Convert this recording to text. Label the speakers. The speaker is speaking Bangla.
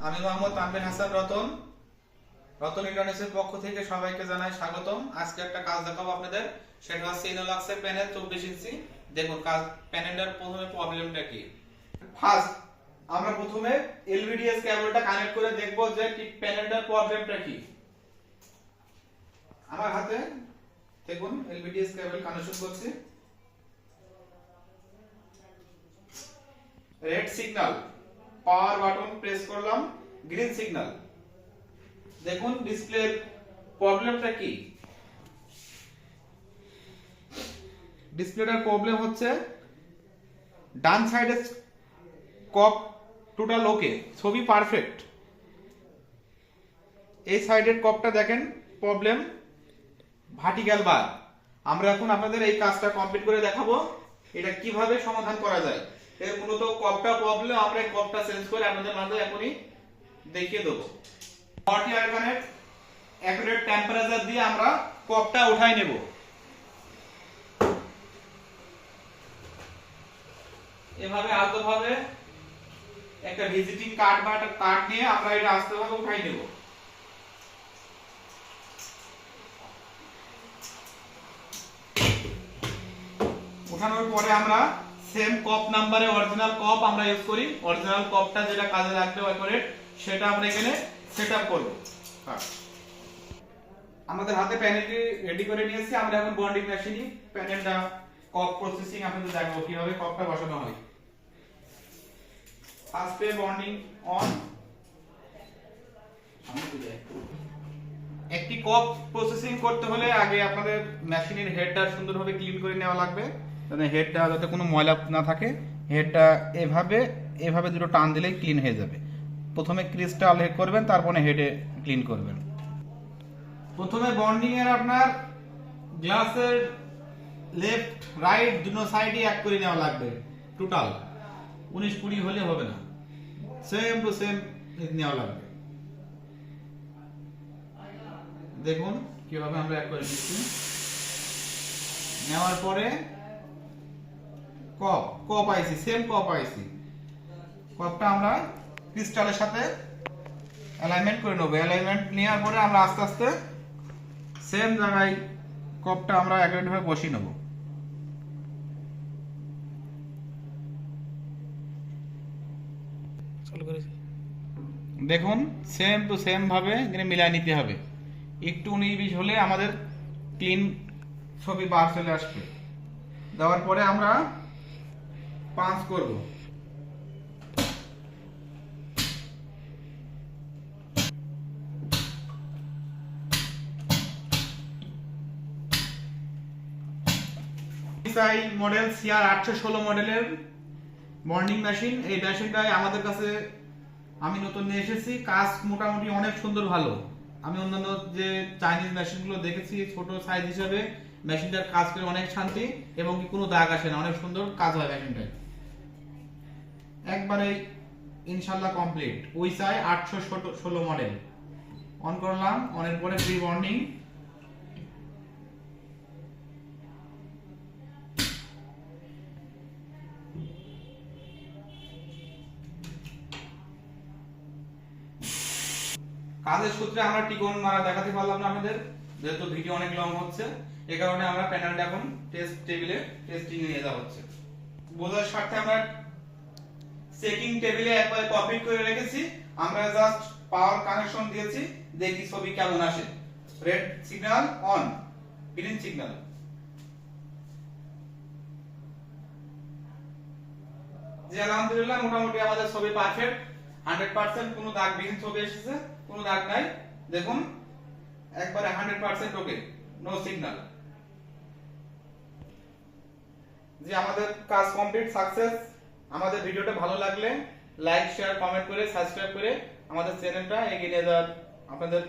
Speaker 1: আমি মোহাম্মদ তানভীর হাসান রতন রতন ইন্টারনেটের পক্ষ থেকে সবাইকে জানাই স্বাগতম। আজকে একটা কাজ দেখাবো আপনাদের, সেটা হচ্ছে ইনোলাক্সের প্যানেল 24 ইঞ্চি। দেখুন কাজ প্যানেলটার প্রথমে প্রবলেমটা কি। ফার্স্ট আমরা প্রথমে এলভিডিএস কেবলটা কানেক্ট করে দেখব যে প্যানেলটার প্রবলেমটা কি। আমার হাতে দেখুন এলভিডিএস কেবল কানেকশন করছি। Red signal, power button press করলাম, গ্রিন সিগন্যাল। দেখুন ডিসপ্লের প্রবলেমটা কি। ডিসপ্লেটার প্রবলেম হচ্ছে ডান সাইডে কপ টোটাল ওকে, ছবি পারফেক্ট। এই সাইডের কপটা দেখেন প্রবলেম, ভার্টিক্যাল বার। আমরা এখন আপনাদের এই কাজটা কমপ্লিট করে দেখাবো এটা কিভাবে সমাধান করা যায়। এর মূলত কপটা প্রবলেম, আমরা এই কপটা চেঞ্জ করে আপনাদের মাঝে এখনই দেখিয়ে দেবো। Hot air connect accurate temperature দিয়ে আমরা কপটা উঠাই নেব। এভাবে আলতোভাবে একটা ভিজিটিং কার্ড বা একটা কার্ড নিয়ে আমরা এটা আস্তেভাবে উঠাই নেব। উঠানোর পরে আমরা সেম কপ নাম্বারে অরিজিনাল কপ আমরা ইউজ করি। অরিজিনাল কপটা যেটা কাজে লাগবে অ্যাকুরেট সেটা আমরা এখানে সেটআপ করব। আমাদের হাতে প্যানেলটি রেডি করে নিয়েছি। আমরা এখন বন্ডিং মেশিনে প্যানেলটা কপ প্রসেসিং আপনাদের দেখাবো কিভাবে কপটা বসানো হয়। ফার্স্টে বন্ডিং অন। একটি কপ প্রসেসিং করতে হলে আগে আপনাদের মেশিনের হেডটা সুন্দরভাবে ক্লিন করে নেওয়া লাগবে, যাতে হেডটা যাতে কোনো ময়লা না থাকে। হেডটা এভাবে দুটো টান দিলেই ক্লিন হয়ে যাবে। প্রথমে ক্রিস্টাল হেড করবেন, তারপরে হেডে ক্লিন করবেন। প্রথমে বন্ডিং এর আপনার গ্লাসের লেফট রাইট দুটো সাইডে এক করে নেওয়া লাগবে। টোটাল 19-20 হলে হবে না, সেম টু সেম নেওয়া লাগবে। দেখুন কিভাবে আমরা এক করে নিচ্ছি। নেওয়ার পরে কপ আইসি, সেম কপ আইসি, কপটা আমরা ক্রিস্টালের সাথে অ্যালাইনমেন্ট করে নেব। অ্যালাইনমেন্ট নেওয়ার পরে আমরা আস্তে আস্তে সেম জায়গায় কপটা আমরা একইভাবে বসিয়ে নেব। দেখুন সেম টু সেম ভাবে এখানে মিলাই নিতে হবে। একটু 19-20 হলে আমাদের ক্লিন ছবি বার চলে আসবে। দেওয়ার পরে আমরা পাঁচ করব। মডেল CR 816 মডেলের বন্ডিং মেশিন। এই মেশিনটাই আমাদের কাছে আমি নতুন নিয়ে এসেছি। কাজ মোটামুটি অনেক সুন্দর, ভালো। আমি অন্যান্য যে চাইনিজ মেশিনগুলো দেখেছি ছোট সাইজ হিসেবে, মেশিনটার কাজ করে অনেক শান্তি এবং কি কোনো দাগ আসে না, অনেক সুন্দর কাজ হয় মেশিনটায়। একবারে ইনশাআল্লাহ কমপ্লিট। ওই চাই 816 মডেল। অন করলাম, অনের পরে প্রি বন্ডিং। কাজের সূত্রে আমরা টিকন মারা দেখাতে পারলাম না আপনাদের, যেহেতু ভিডিও অনেক লং হচ্ছে। এই কারণে আমরা প্যানেলটা এখন টেস্ট টেবিলে টেস্টিং নিয়ে যাওয়া হচ্ছে। বোঝার স্বার্থে আমরা চেকিং টেবিলে একবার কপি করে রেখেছি। আমরা জাস্ট পাওয়ার কানেকশন দিয়েছি, দেখি ছবি কেমন আসে। Red signal on, green signal. জি আলহামদুলিল্লাহ, মোটামুটি আমাদের ছবি পারফেক্ট, 100% কোনো দাগ বিহীন ছবি এসেছে, কোনো দাগ নাই। দেখুন একবারে 100% ওকে, নো সিগন্যাল। জি আমাদের কাজ কমপ্লিট, সাকসেস। আমাদের ভিডিওটা ভালো লাগলে লাইক শেয়ার কমেন্ট করে সাবস্ক্রাইব করে আমাদের চ্যানেলটা এগিয়ে নিয়ে যাওয়ার আপনাদের